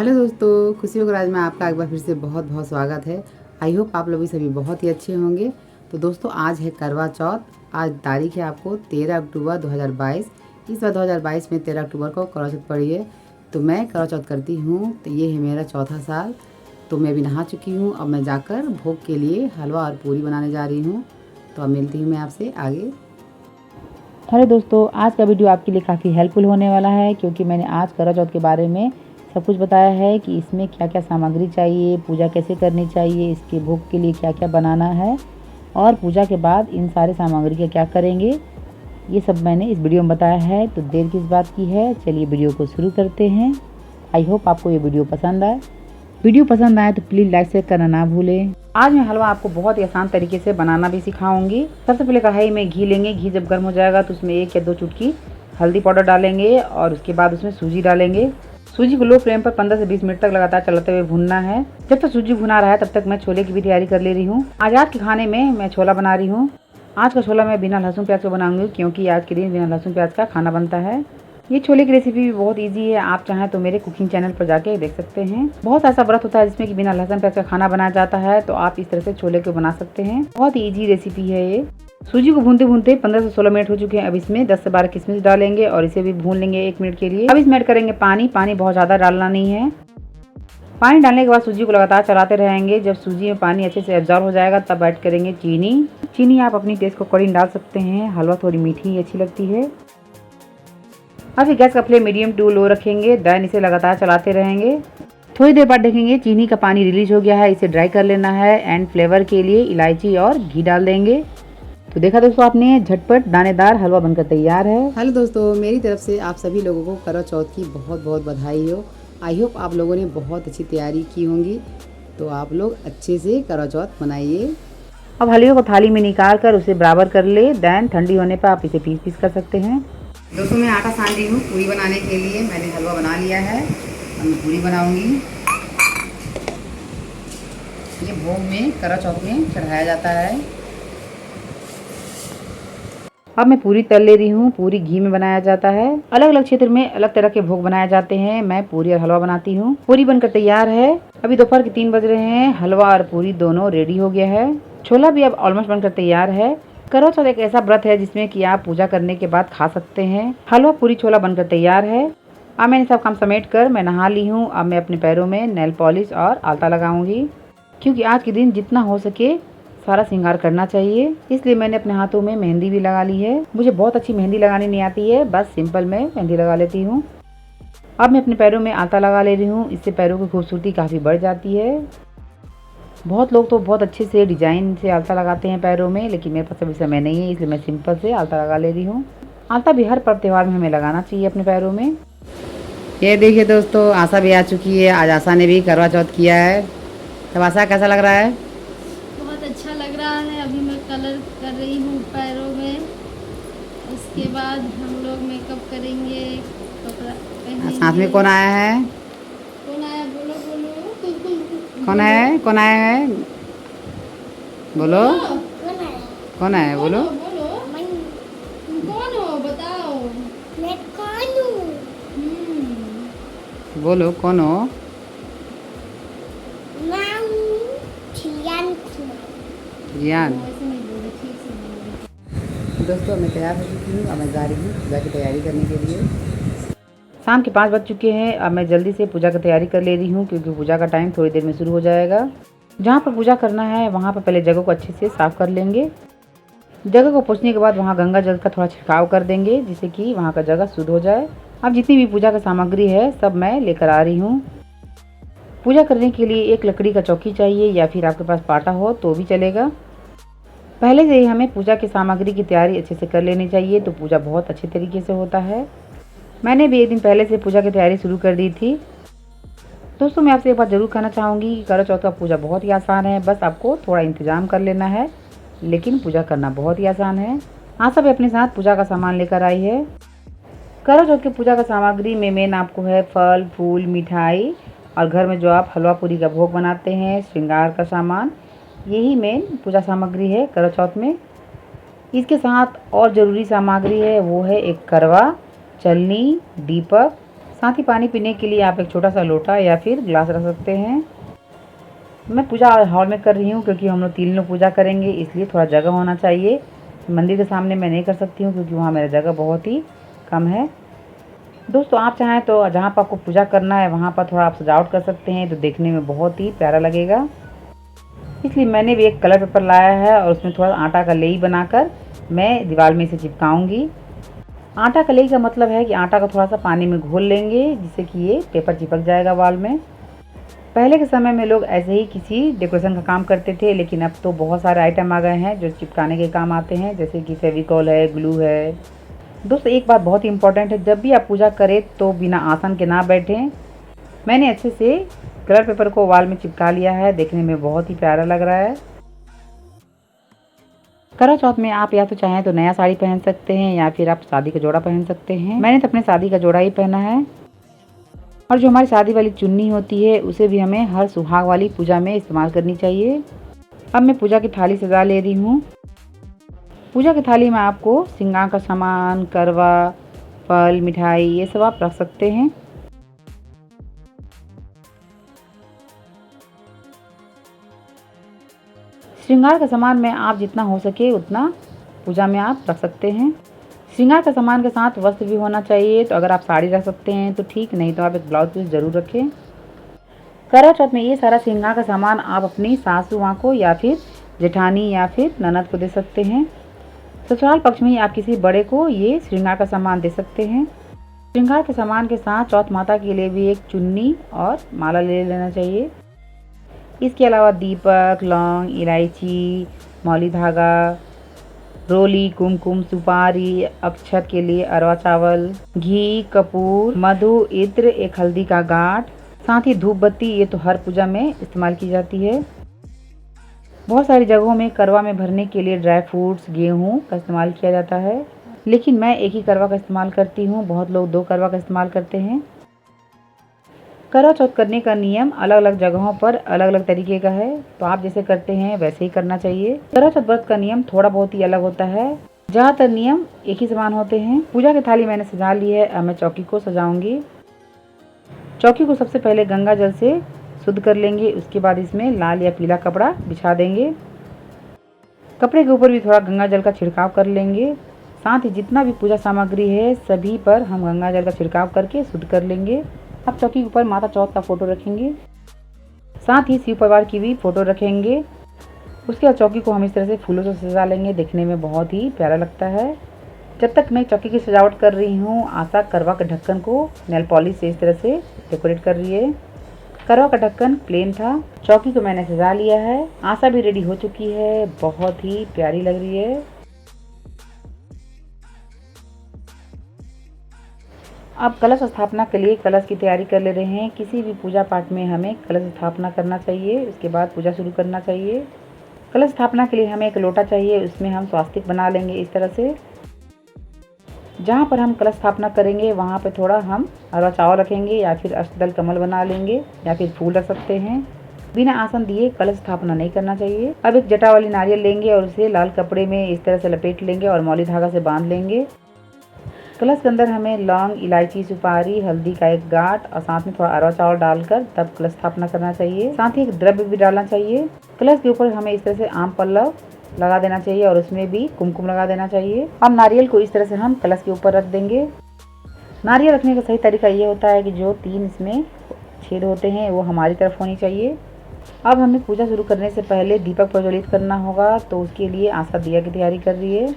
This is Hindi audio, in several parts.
हेलो दोस्तों, खुशियों के राज में आपका एक बार फिर से बहुत बहुत स्वागत है। आई होप आप लोग भी सभी बहुत ही अच्छे होंगे। तो दोस्तों, आज है करवा चौथ। आज तारीख है आपको 13 अक्टूबर 2022। इस बार 2022 में 13 अक्टूबर को करवा चौथ पड़ी है। तो मैं करवा चौथ करती हूँ, तो ये है मेरा चौथा साल। तो मैं भी नहा चुकी हूँ। अब मैं जाकर भोग के लिए हलवा और पूरी बनाने जा रही हूँ। तो अब मिलती हूँ मैं आपसे आगे। हेलो दोस्तों, आज का वीडियो आपके लिए काफ़ी हेल्पफुल होने वाला है, क्योंकि मैंने आज करवा चौथ के बारे में सब कुछ बताया है कि इसमें क्या क्या सामग्री चाहिए, पूजा कैसे करनी चाहिए, इसके भोग के लिए क्या क्या बनाना है और पूजा के बाद इन सारे सामग्री का क्या करेंगे। ये सब मैंने इस वीडियो में बताया है। तो देर किस बात की है, चलिए वीडियो को शुरू करते हैं। आई होप आपको ये वीडियो पसंद आए। वीडियो पसंद आए तो प्लीज़ लाइक शेयर करना ना भूलें। आज मैं हलवा आपको बहुत ही आसान तरीके से बनाना भी सिखाऊंगी। सबसे पहले कढ़ाई में घी लेंगे। घी जब गर्म हो जाएगा तो उसमें 1 या 2 चुटकी हल्दी पाउडर डालेंगे और उसके बाद उसमें सूजी डालेंगे। सूजी को लो फ्लेम पर 15 से 20 मिनट तक लगातार चलाते हुए भूनना है। जब तक सूजी भुना रहा है तब तक मैं छोले की भी तैयारी कर ले रही हूँ। आज रात के खाने में मैं छोला बना रही हूँ। आज का छोला मैं बिना लहसुन प्याज को बनाऊंगी, क्योंकि आज के दिन बिना लहसुन प्याज का खाना बनता है। ये छोले की रेसिपी भी बहुत इजी है। आप चाहें तो मेरे कुकिंग चैनल पर जाके देख सकते हैं। बहुत ऐसा व्रत होता है जिसमें कि बिना लहसुन प्याज का खाना बनाया जाता है, तो आप इस तरह से छोले को बना सकते हैं। बहुत ही इजी रेसिपी है ये। सूजी को भूनते भूनते 15 से 16 मिनट हो चुके हैं। अब इसमें 10 से 12 किशमिश डालेंगे और इसे भी भून लेंगे 1 मिनट के लिए। अब इसमें ऐड करेंगे पानी। पानी बहुत ज़्यादा डालना नहीं है। पानी डालने के बाद सूजी को लगातार चलाते रहेंगे। जब सूजी में पानी अच्छे से एब्जॉर्ब हो जाएगा तब ऐड करेंगे चीनी। चीनी आप अपनी टेस्ट के अकॉर्डिंग डाल सकते हैं। हलवा थोड़ी मीठी अच्छी लगती है। अब गैस का फ्लेम मीडियम टू लो रखेंगे। देन इसे लगातार चलाते रहेंगे। थोड़ी देर बाद देखेंगे चीनी का पानी रिलीज हो गया है। इसे ड्राई कर लेना है एंड फ्लेवर के लिए इलायची और घी डाल देंगे। तो देखा दोस्तों आपने, झटपट दानेदार हलवा बनकर तैयार है। हेलो दोस्तों, मेरी तरफ से आप सभी लोगों को करवा चौथ की बहुत बहुत बधाई हो। आई होप आप लोगों ने बहुत अच्छी तैयारी की होंगी। तो आप लोग अच्छे से करवा चौथ मनाइए। अब हलवे को थाली में निकाल कर उसे बराबर कर ले। देन ठंडी होने पर आप इसे पीस पीस कर सकते हैं। दोस्तों, मैं आटा सान रही हूँ पूरी बनाने के लिए। मैंने हलवा बना लिया है। अब मैं पूरी बनाऊंगी। ये भोग में करवा चौथ में चढ़ाया जाता है। अब मैं पूरी तल ले रही हूँ। पूरी घी में बनाया जाता है। अलग अलग क्षेत्र में अलग तरह के भोग बनाए जाते हैं। मैं पूरी और हलवा बनाती हूँ। पूरी बनकर तैयार है। अभी दोपहर के 3 बज रहे हैं। हलवा और पूरी दोनों रेडी हो गया है। छोला भी अब ऑलमोस्ट बनकर तैयार है। करवा चौथ एक ऐसा व्रत है जिसमें कि आप पूजा करने के बाद खा सकते हैं। हलवा पूरी छोला बनकर तैयार है। अब मैंने सब काम समेट कर मैं नहा ली हूँ। अब मैं अपने पैरों में नेल पॉलिश और आलता लगाऊंगी, क्योंकि आज के दिन जितना हो सके सारा श्रृंगार करना चाहिए। इसलिए मैंने अपने हाथों में मेहंदी भी लगा ली है। मुझे बहुत अच्छी मेहंदी लगानी नहीं आती है, बस सिंपल मैं मेहंदी लगा लेती हूँ। अब मैं अपने पैरों में आलता लगा ले रही हूँ। इससे पैरों की खूबसूरती काफ़ी बढ़ जाती है। बहुत लोग तो बहुत अच्छे से डिजाइन से आलता लगाते हैं पैरों में, लेकिन मेरे पास अभी समय नहीं है, इसलिए मैं सिंपल से आलता लगा ले रही हूँ। आलता भी हर पर्व त्योहार में हमें लगाना चाहिए अपने पैरों में। ये देखिए दोस्तों, आशा भी आ चुकी है। आज आशा ने भी करवा चौथ किया है। तब आशा कैसा लग रहा है? बहुत अच्छा लग रहा है। अभी मैं कलर कर रही हूँ पैरों में। उसके बाद हम लोग मेकअप करेंगे, कपड़ा पहनेंगे। साथ में कौन आया है? कौन आया? बोलो बोलो। कौन है? कौन आया है? बोलो। कौन आया है? बोलो। बोलो। तुम कौन हो बताओ। मैं कौन हूँ? बोलो कौन हो? जियान। दोस्तों, मैं तैयार हो चुकी हूँ। अब मैं जा रही हूँ पूजा की तैयारी करने के लिए। शाम के 5 बज चुके हैं। अब मैं जल्दी से पूजा की तैयारी कर ले रही हूँ, क्योंकि पूजा का टाइम थोड़ी देर में शुरू हो जाएगा। जहाँ पर पूजा करना है वहाँ पर पहले जगह को अच्छे से साफ कर लेंगे। जगह को पोंछने के बाद वहाँ गंगा जल का थोड़ा छिड़काव कर देंगे, जिससे कि वहाँ का जगह शुद्ध हो जाए। अब जितनी भी पूजा का सामग्री है सब मैं लेकर आ रही हूँ। पूजा करने के लिए एक लकड़ी का चौकी चाहिए, या फिर आपके पास पाटा हो तो भी चलेगा। पहले से ही हमें पूजा की सामग्री की तैयारी अच्छे से कर लेनी चाहिए, तो पूजा बहुत अच्छे तरीके से होता है। मैंने भी 1 दिन पहले से पूजा की तैयारी शुरू कर दी थी। दोस्तों, मैं आपसे एक बात ज़रूर कहना चाहूँगी कि करवा चौथ का पूजा बहुत ही आसान है। बस आपको थोड़ा इंतज़ाम कर लेना है, लेकिन पूजा करना बहुत ही आसान है। आशा भी अपने साथ पूजा का सामान लेकर आई है। करवा चौथ की पूजा का सामग्री में मेन आपको है फल, फूल, मिठाई और घर में जो आप हलवा पूरी का भोग बनाते हैं, श्रृंगार का सामान, यही मेन पूजा सामग्री है करवा चौथ में। इसके साथ और ज़रूरी सामग्री है, वो है एक करवा, चलनी, दीपक, साथ ही पानी पीने के लिए आप एक छोटा सा लोटा या फिर गिलास रख सकते हैं। मैं पूजा हॉल में कर रही हूँ क्योंकि हम लोग 3 लोग पूजा करेंगे, इसलिए थोड़ा जगह होना चाहिए। मंदिर के सामने मैं नहीं कर सकती हूँ क्योंकि वहाँ मेरा जगह बहुत ही कम है। दोस्तों आप चाहें तो जहाँ पर आपको पूजा करना है वहाँ पर थोड़ा आप सजावट कर सकते हैं, तो देखने में बहुत ही प्यारा लगेगा। इसलिए मैंने भी एक कलर पेपर लाया है और उसमें थोड़ा आटा का लेई बनाकर मैं दीवार में इसे चिपकाऊंगी। आटा का लेई का मतलब है कि आटा को थोड़ा सा पानी में घोल लेंगे जिससे कि ये पेपर चिपक जाएगा वॉल में। पहले के समय में लोग ऐसे ही किसी डेकोरेशन का काम करते थे, लेकिन अब तो बहुत सारे आइटम आ गए हैं जो चिपकाने के काम आते हैं, जैसे कि फेविकॉल है, ग्लू है। दोस्तों एक बात बहुत ही इंपॉर्टेंट है, जब भी आप पूजा करें तो बिना आसन के ना बैठें। मैंने अच्छे से कलर पेपर को वॉल में चिपका लिया है, देखने में बहुत ही प्यारा लग रहा है। करवा चौथ में आप या तो चाहें तो नया साड़ी पहन सकते हैं या फिर आप शादी का जोड़ा पहन सकते हैं। मैंने तो अपने शादी का जोड़ा ही पहना है। और जो हमारी शादी वाली चुन्नी होती है उसे भी हमें हर सुहाग वाली पूजा में इस्तेमाल करनी चाहिए। अब मैं पूजा की थाली सजा ले रही हूँ। पूजा की थाली में आपको श्रृंगार का सामान, करवा, फल, मिठाई ये सब आप रख सकते हैं। श्रृंगार का सामान में आप जितना हो सके उतना पूजा में आप रख सकते हैं। श्रृंगार का सामान के साथ वस्त्र भी होना चाहिए, तो अगर आप साड़ी रख सकते हैं तो ठीक, नहीं तो आप एक ब्लाउज पीस ज़रूर रखें। करवा चौथ में ये सारा श्रृंगार का सामान आप अपनी सासू माँ को या फिर जेठानी या फिर ननद को दे सकते हैं। ससुराल पक्ष में ही आप किसी बड़े को ये श्रृंगार का सामान दे सकते हैं। श्रृंगार के सामान के साथ चौथ माता के लिए भी एक चुन्नी और माला ले लेना चाहिए। इसके अलावा दीपक, लौंग, इलायची, मौली धागा, रोली, कुमकुम, सुपारी, अक्षत के लिए अरवा चावल, घी, कपूर, मधु, इत्र, एक हल्दी का गांठ, साथ ही धूप बत्ती, ये तो हर पूजा में इस्तेमाल की जाती है। बहुत सारी जगहों में करवा में भरने के लिए ड्राई फ्रूट्स, गेहूं का इस्तेमाल किया जाता है, लेकिन मैं एक ही करवा का इस्तेमाल करती हूँ। बहुत लोग 2 करवा का इस्तेमाल करते हैं। करवा चौथ करने का नियम अलग अलग जगहों पर अलग अलग तरीके का है, तो आप जैसे करते हैं वैसे ही करना चाहिए। करवा चौथ व्रत का नियम थोड़ा बहुत ही अलग होता है, ज़्यादातर नियम एक ही समान होते हैं। पूजा की थाली मैंने सजा ली है, अब मैं चौकी को सजाऊंगी। चौकी को सबसे पहले गंगा जल से शुद्ध कर लेंगे, उसके बाद इसमें लाल या पीला कपड़ा बिछा देंगे। कपड़े के ऊपर भी थोड़ा गंगा जल का छिड़काव कर लेंगे। साथ ही जितना भी पूजा सामग्री है सभी पर हम गंगा जल का छिड़काव करके शुद्ध कर लेंगे। अब चौकी के ऊपर माता चौथ का फोटो रखेंगे, साथ ही शिव परिवार की भी फोटो रखेंगे। उसके बाद चौकी को हम इस तरह से फूलों से सजा लेंगे, देखने में बहुत ही प्यारा लगता है। जब तक मैं चौकी की सजावट कर रही हूँ, आशा करवा के ढक्कन को नेल पॉलिश से इस तरह से डेकोरेट कर रही है। करवा का ढक्कन प्लेन था। चौकी को मैंने सजा लिया है। आशा भी रेडी हो चुकी है, बहुत ही प्यारी लग रही है। अब कलश स्थापना के लिए कलश की तैयारी कर ले रहे हैं। किसी भी पूजा पाठ में हमें कलश स्थापना करना चाहिए, उसके बाद पूजा शुरू करना चाहिए। कलश स्थापना के लिए हमें एक लोटा चाहिए, उसमें हम स्वास्तिक बना लेंगे इस तरह से। जहाँ पर हम कलश स्थापना करेंगे वहाँ पे थोड़ा हम अरवा चावल रखेंगे या फिर अष्टदल कमल बना लेंगे या फिर फूल रख सकते हैं। बिना आसन दिए कलश स्थापना नहीं करना चाहिए। अब एक जटा वाली नारियल लेंगे और उसे लाल कपड़े में इस तरह से लपेट लेंगे और मौली धागा से बांध लेंगे। कलश के अंदर हमें लौंग, इलायची, सुपारी, हल्दी का एक गांठ और साथ में थोड़ा अरवा चावल डालकर तब कलश स्थापना करना चाहिए। साथ ही एक द्रव्य भी डालना चाहिए। कलश के ऊपर हमें इस तरह से आम पल्लव लगा देना चाहिए और उसमें भी कुमकुम लगा देना चाहिए। अब नारियल को इस तरह से हम कलश के ऊपर रख देंगे। नारियल रखने का सही तरीका ये होता है कि जो 3 इसमें छेद होते हैं वो हमारी तरफ होनी चाहिए। अब हमें पूजा शुरू करने से पहले दीपक प्रज्वलित करना होगा, तो उसके लिए आशा दिया की तैयारी कर रही है।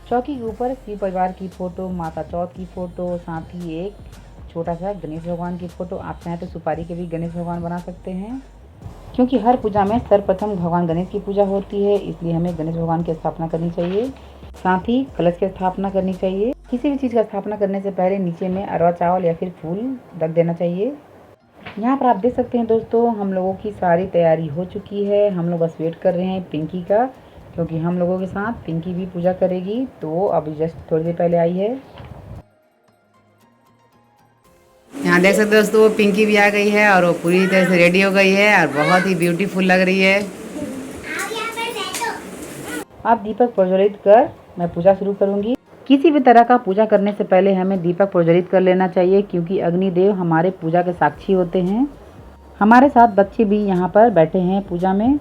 चौकी के ऊपर शिव परिवार की फोटो, माता चौथ की फोटो, साथ ही एक छोटा सा गणेश भगवान की फोटो। आप चाहें तो सुपारी के भी गणेश भगवान बना सकते हैं, क्योंकि हर पूजा में सर्वप्रथम भगवान गणेश की पूजा होती है, इसलिए हमें गणेश भगवान की स्थापना करनी चाहिए। साथ ही कलश की स्थापना करनी चाहिए। किसी भी चीज़ का स्थापना करने से पहले नीचे में अरवा चावल या फिर फूल रख देना चाहिए। यहाँ पर आप देख सकते हैं दोस्तों, हम लोगों की सारी तैयारी हो चुकी है। हम लोग बस वेट कर रहे हैं पिंकी का, क्योंकि हम लोगों के साथ पिंकी भी पूजा करेगी, तो वो अभी जस्ट थोड़ी देर पहले आई है। यहाँ देख सकते हो दोस्तों, पिंकी भी आ गई है और वो पूरी तरह से रेडी हो गई है और बहुत ही ब्यूटीफुल लग रही है। अब दीपक प्रज्वलित कर मैं पूजा शुरू करूंगी। किसी भी तरह का पूजा करने से पहले हमें दीपक प्रज्वलित कर लेना चाहिए, क्योंकि अग्निदेव हमारे पूजा के साक्षी होते हैं। हमारे साथ बच्चे भी यहाँ पर बैठे हैं पूजा में।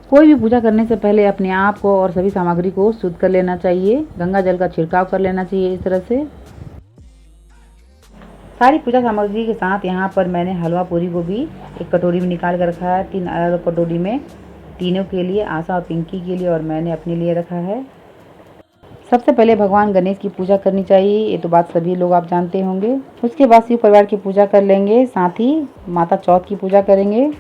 कोई भी पूजा करने से पहले अपने आप को और सभी सामग्री को शुद्ध कर लेना चाहिए। गंगा जल का छिड़काव कर लेना चाहिए इस तरह से। सारी पूजा सामग्री के साथ यहाँ पर मैंने हलवा पूरी को भी एक कटोरी में निकाल कर रखा है। 3 अलग अलग कटोरी में, तीनों के लिए, आशा और पिंकी के लिए और मैंने अपने लिए रखा है। सबसे पहले भगवान गणेश की पूजा करनी चाहिए, ये तो बात सभी लोग आप जानते होंगे। उसके बाद शिव परिवार की पूजा कर लेंगे, साथ ही माता चौथ की पूजा करेंगे।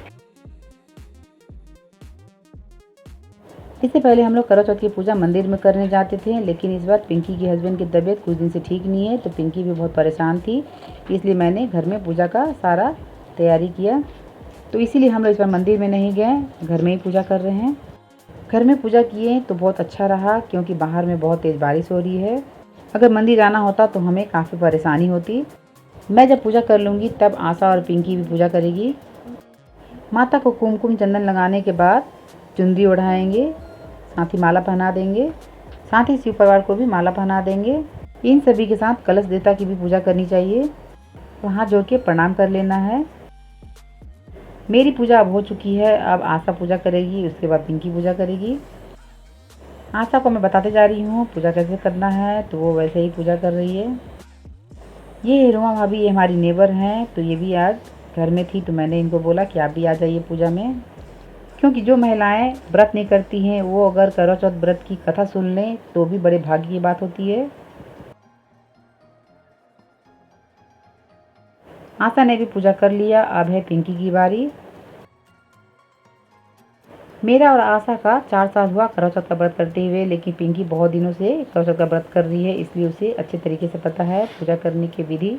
इससे पहले हम लोग करवा चौथ की पूजा मंदिर में करने जाते थे, लेकिन इस बार पिंकी के हस्बैंड की तबीयत कुछ दिन से ठीक नहीं है, तो पिंकी भी बहुत परेशान थी, इसलिए मैंने घर में पूजा का सारा तैयारी किया। तो इसीलिए हम लोग इस बार मंदिर में नहीं गए, घर में ही पूजा कर रहे हैं। घर में पूजा किए तो बहुत अच्छा रहा, क्योंकि बाहर में बहुत तेज़ बारिश हो रही है। अगर मंदिर जाना होता तो हमें काफ़ी परेशानी होती। मैं जब पूजा कर लूँगी तब आशा और पिंकी भी पूजा करेगी। माता को कुमकुम चंदन लगाने के बाद चुनरी ओढ़ाएंगे, साथ ही माला पहना देंगे, साथ ही शिव परिवार को भी माला पहना देंगे। इन सभी के साथ कलश देवता की भी पूजा करनी चाहिए, तो हाथ जोड़ के प्रणाम कर लेना है। मेरी पूजा अब हो चुकी है, अब आशा पूजा करेगी, उसके बाद पिंकी पूजा करेगी। आशा को मैं बताते जा रही हूँ पूजा कैसे करना है, तो वो वैसे ही पूजा कर रही है। ये रुमा भाभी, ये हमारी नेबर हैं, तो ये भी आज घर में थी, तो मैंने इनको बोला कि आप भी आ जाइए पूजा में, क्योंकि जो महिलाएं व्रत नहीं करती हैं वो अगर करवा चौथ व्रत की कथा सुन लें तो भी बड़े भाग्य की बात होती है। आशा ने भी पूजा कर लिया, अब है पिंकी की बारी। मेरा और आशा का 4 साल हुआ करवा चौथ का व्रत करते हुए, लेकिन पिंकी बहुत दिनों से करवा चौथ का व्रत कर रही है, इसलिए उसे अच्छे तरीके से पता है पूजा करने की विधि।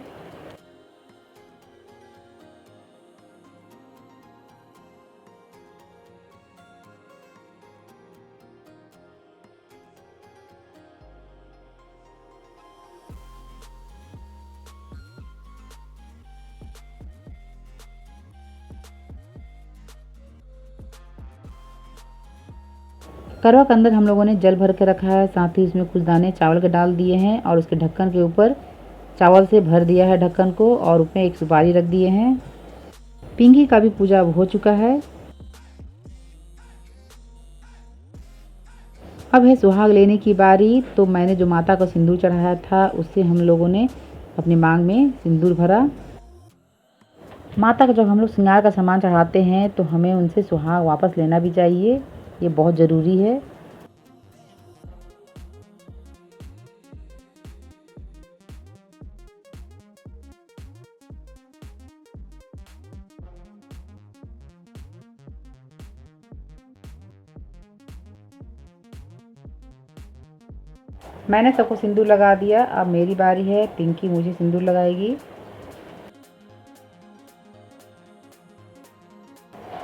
करवा के अंदर हम लोगों ने जल भर के रखा है, साथ ही उसमें कुछ दाने चावल के डाल दिए हैं और उसके ढक्कन के ऊपर चावल से भर दिया है ढक्कन को, और उसमें एक सुपारी रख दिए हैं। पिंकी का भी पूजा अब हो चुका है। अब है सुहाग लेने की बारी, तो मैंने जो माता को सिंदूर चढ़ाया था उससे हम लोगों ने अपनी मांग में सिंदूर भरा। माता को जब हम लोग श्रृंगार का सामान चढ़ाते हैं तो हमें उनसे सुहाग वापस लेना भी चाहिए, ये बहुत ज़रूरी है। मैंने सबको सिंदूर लगा दिया, अब मेरी बारी है, पिंकी मुझे सिंदूर लगाएगी।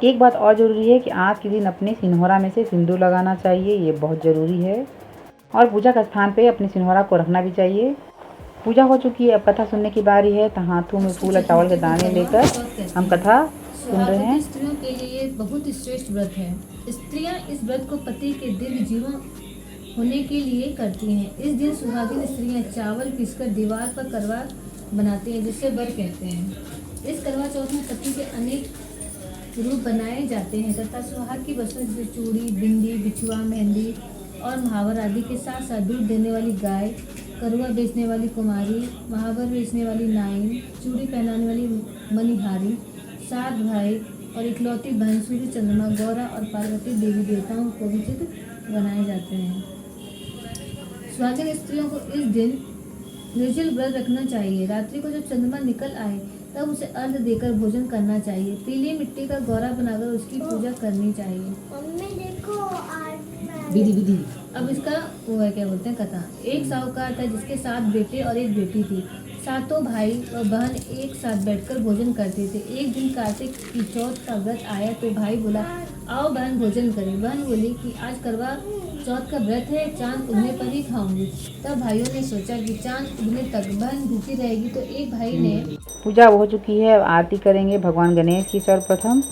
एक बात और ज़रूरी है कि आज के दिन अपने सिन्होरा में से सिंदूर लगाना चाहिए, ये बहुत ज़रूरी है। और पूजा का स्थान पे अपने सिन्होरा को रखना भी चाहिए। पूजा हो चुकी है, अब कथा सुनने की बारी है, तो हाथों में फूल और चावल के दाने लेकर हम कथा सुन रहे हैं। स्त्रियों के लिए बहुत श्रेष्ठ व्रत है। स्त्रियां इस व्रत को पति के दीर्घ जीवन होने के लिए करती हैं। इस दिन सुहागिन स्त्रियां चावल पीसकर दीवार पर करवा बनाती हैं, जिसे वर कहते हैं। इस करवा चौथ में पति के अनेक रूप बनाए जाते हैं तथा सुहाग की वस्तुएं जैसे चूड़ी, बिंदी, बिछुआ, मेहंदी और महावर आदि के साथ साथ दूध देने वाली गाय, करुआ बेचने वाली कुमारी, महावर बेचने वाली नाइन, चूड़ी पहनाने वाली मणिहारी, 7 भाई और इकलौती बहन सूर्य, चंद्रमा, गौरा और पार्वती देवी देवताओं को भी चित्र बनाए जाते हैं। सुहागिन स्त्रियों को इस दिन निर्जल व्रत रखना चाहिए। रात्रि को जब चंद्रमा निकल आए तब उसे अर्घ देकर भोजन करना चाहिए। पीली मिट्टी का गौरा बनाकर उसकी पूजा करनी चाहिए। विधि विधि अब इसका वो है, क्या बोलते हैं, कथा। एक साहूकार था जिसके 7 बेटे और 1 बेटी थी। सातों भाई और बहन एक साथ बैठकर भोजन करते थे। एक दिन कार्तिक की चौथ का व्रत आया तो भाई बोला, आओ बहन भोजन करें। बहन बोली कि आज करवा चौथ का व्रत है, चांद उगने पर ही खाऊंगी। तब भाइयों ने सोचा कि चांद उगने तक बहन भूखी रहेगी, तो एक भाई ने पूजा हो चुकी है, अब आरती करेंगे भगवान गणेश की सर्वप्रथम।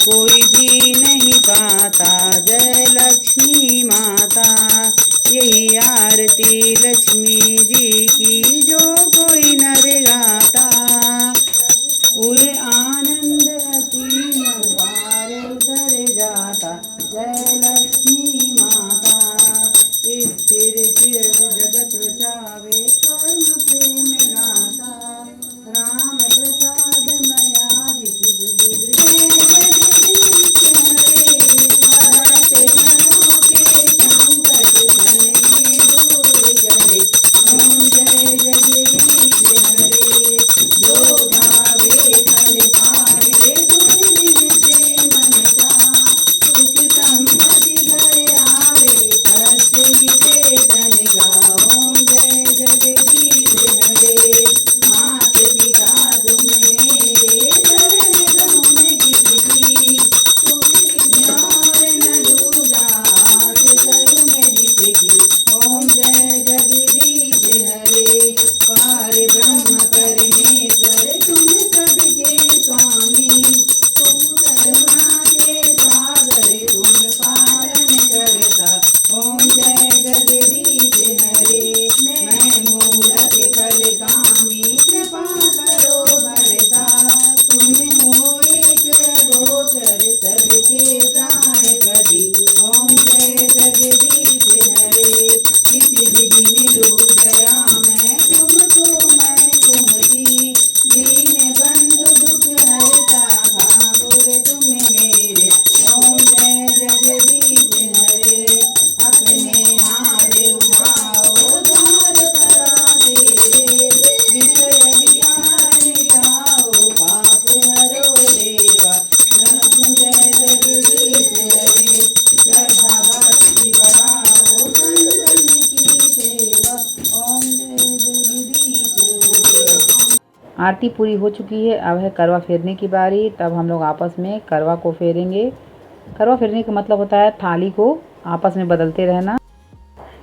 कोई भी नहीं पाता, जय लक्ष्मी माता। यही आरती लक्ष्मी जी की जो कोई नर गाता। उर आनंद अति पार उतर जाता, जय लक्ष्मी माता। स्थिर चिर जगत बचावे, कर्म प्रेम गाता। राम प्रसाद मयादि आरती पूरी हो चुकी है। अब है करवा फेरने की बारी। तब हम लोग आपस में करवा को फेरेंगे। करवा फेरने का मतलब होता है थाली को आपस में बदलते रहना।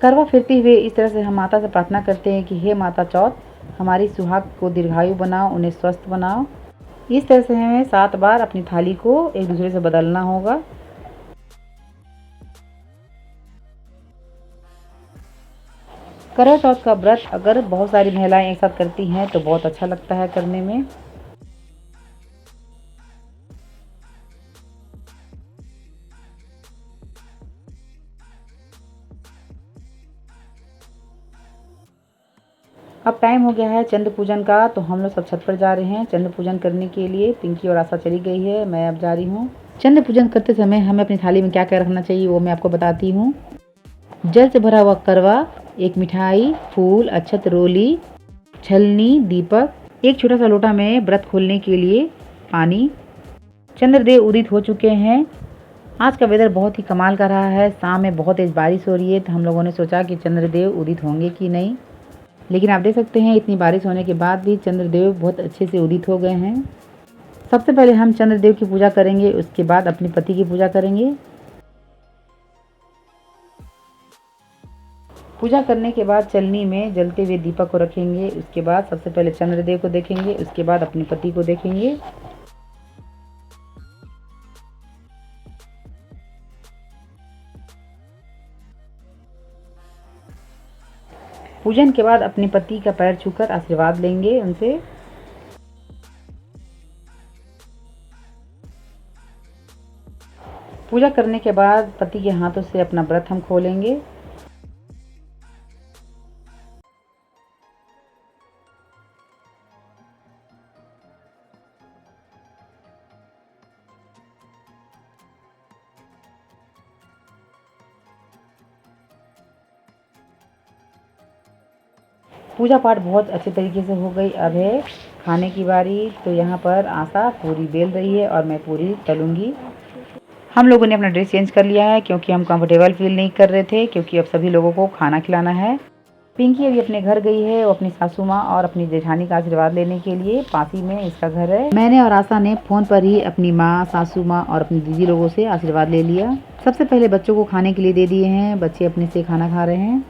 करवा फेरते हुए इस तरह से हम माता से प्रार्थना करते हैं कि हे माता चौथ, हमारी सुहाग को दीर्घायु बनाओ, उन्हें स्वस्थ बनाओ। इस तरह से हमें 7 बार अपनी थाली को एक दूसरे से बदलना होगा। करवा चौथ का व्रत अगर बहुत सारी महिलाएं एक साथ करती हैं तो बहुत अच्छा लगता है करने में। अब टाइम हो गया है चंद्र पूजन का, तो हम लोग सब छत पर जा रहे हैं चंद्र पूजन करने के लिए। पिंकी और आशा चली गई है, मैं अब जा रही हूँ। चंद्र पूजन करते समय हमें अपनी थाली में क्या क्या रखना चाहिए वो मैं आपको बताती हूँ। जल से भरा हुआ करवा, एक मिठाई, फूल, अक्षत, रोली, छलनी, दीपक, एक छोटा सा लोटा में व्रत खोलने के लिए पानी। चंद्रदेव उदित हो चुके हैं। आज का वेदर बहुत ही कमाल का रहा है। शाम में बहुत तेज बारिश हो रही है, तो हम लोगों ने सोचा कि चंद्रदेव उदित होंगे कि नहीं, लेकिन आप देख सकते हैं इतनी बारिश होने के बाद भी चंद्रदेव बहुत अच्छे से उदित हो गए हैं। सबसे पहले हम चंद्रदेव की पूजा करेंगे, उसके बाद अपने पति की पूजा करेंगे। पूजा करने के बाद चलनी में जलते हुए दीपक को रखेंगे। उसके बाद सबसे पहले चंद्रदेव को देखेंगे, उसके बाद अपने पति को देखेंगे। पूजन के बाद अपने पति का पैर छूकर आशीर्वाद लेंगे उनसे। पूजा करने के बाद पति के हाथों से अपना व्रत हम खोलेंगे। पूजा पाठ बहुत अच्छे तरीके से हो गई। अब है खाने की बारी। तो यहाँ पर आशा पूरी बेल रही है और मैं पूरी तलूंगी। हम लोगों ने अपना ड्रेस चेंज कर लिया है क्योंकि हम कंफर्टेबल फील नहीं कर रहे थे, क्योंकि अब सभी लोगों को खाना खिलाना है। पिंकी अभी अपने घर गई है, वो अपनी सासू माँ और अपनी जेठानी का आशीर्वाद लेने के लिए। पास ही में इसका घर है। मैंने और आशा ने फ़ोन पर ही अपनी माँ, सासू माँ और अपनी दीदी लोगों से आशीर्वाद ले लिया। सबसे पहले बच्चों को खाने के लिए दे दिए हैं। बच्चे अपने से खाना खा रहे हैं।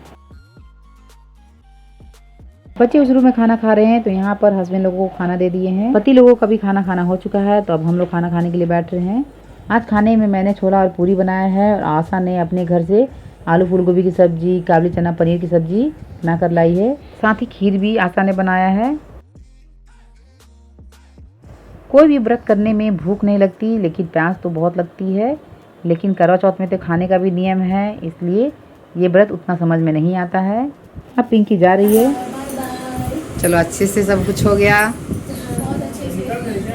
बच्चे उस रूम में खाना खा रहे हैं, तो यहाँ पर हस्बैंड लोगों को खाना दे दिए हैं। पति लोगों का भी खाना खाना हो चुका है, तो अब हम लोग खाना खाने के लिए बैठ रहे हैं। आज खाने में मैंने छोला और पूरी बनाया है, और आशा ने अपने घर से आलू फूल गोभी की सब्जी, काबली चना पनीर की सब्जी बना कर लाई है। साथ ही खीर भी आशा ने बनाया है। कोई भी व्रत करने में भूख नहीं लगती, लेकिन प्यास तो बहुत लगती है। लेकिन करवा चौथ में तो खाने का भी नियम है, इसलिए ये व्रत उतना समझ में नहीं आता है। अब पिंकी जा रही है। चलो अच्छे से सब कुछ हो गया। बहुत अच्छे से अच्छे से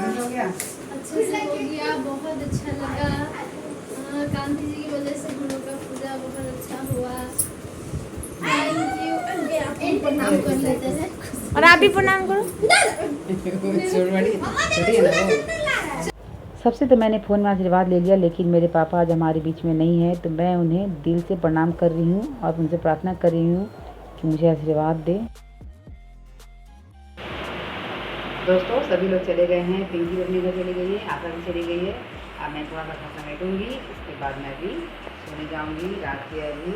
हो गया। बहुत अच्छा लगा। कांति जी की वजह से हम लोग का पूजा बहुत अच्छा हुआ। Thank you. आप प्रणाम कर लेते हैं और आप भी प्रणाम करो। सबसे तो मैंने फ़ोन में आशीर्वाद ले लिया, लेकिन मेरे पापा आज हमारे बीच में नहीं है, तो मैं उन्हें दिल से प्रणाम कर रही हूँ और उनसे प्रार्थना कर रही हूँ कि मुझे आशीर्वाद दे। दोस्तों सभी लोग चले गए हैं। पिंकी अपने घर चली गई है, आशा भी चली गई है। अब मैं थोड़ा सा खाना समेटूँगी, उसके बाद मैं भी सोने जाऊँगी। रात के अभी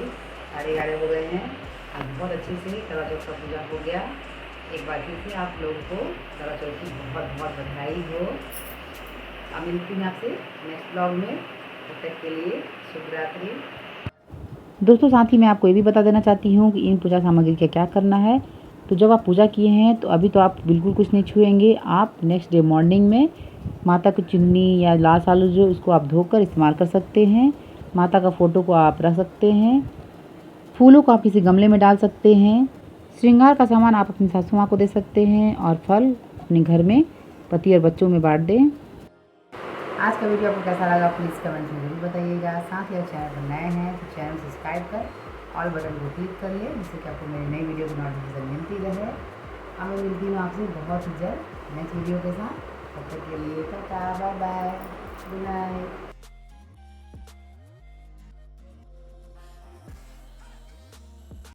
11:30 हो गए हैं। आज बहुत अच्छे से करवा चौथ का पूजा हो गया। एक बार फिर से आप लोगों को करवा चौथ की बहुत बहुत बधाई हो। अब मिलती हूँ आपसे नेक्स्ट ब्लॉग में। तब तक के लिए शुभ रात्रि। दोस्तों साथ ही मैं आपको ये भी बता देना चाहती हूँ कि इन पूजा सामग्री का क्या करना है। तो जब आप पूजा किए हैं तो अभी तो आप बिल्कुल कुछ नहीं छुएंगे। आप नेक्स्ट डे मॉर्निंग में माता की चुन्नी या लाल सालू जो उसको आप धोकर इस्तेमाल कर सकते हैं। माता का फ़ोटो को आप रख सकते हैं। फूलों को आप किसी गमले में डाल सकते हैं। श्रृंगार का सामान आप अपनी सासू माँ को दे सकते हैं, और फल अपने घर में पति और बच्चों में बांट दें। आज का वीडियो आपको कैसा लगा प्लीज़ कमेंट में जरूर बताइएगा। साथ ही अगर चैनल पर नए हैं तो चैनल सब्सक्राइब कर ऑल बटन को क्लिक कर ले, जिससे कि आपको मेरी नई वीडियो की नोटिफिकेशन मिलती रहे। अब मैं मिलती हूँ आपसे बहुत ही जल्द नेक्स्ट वीडियो के साथ। तब तक के लिए टाटा, बाय बाय, गुड नाइट।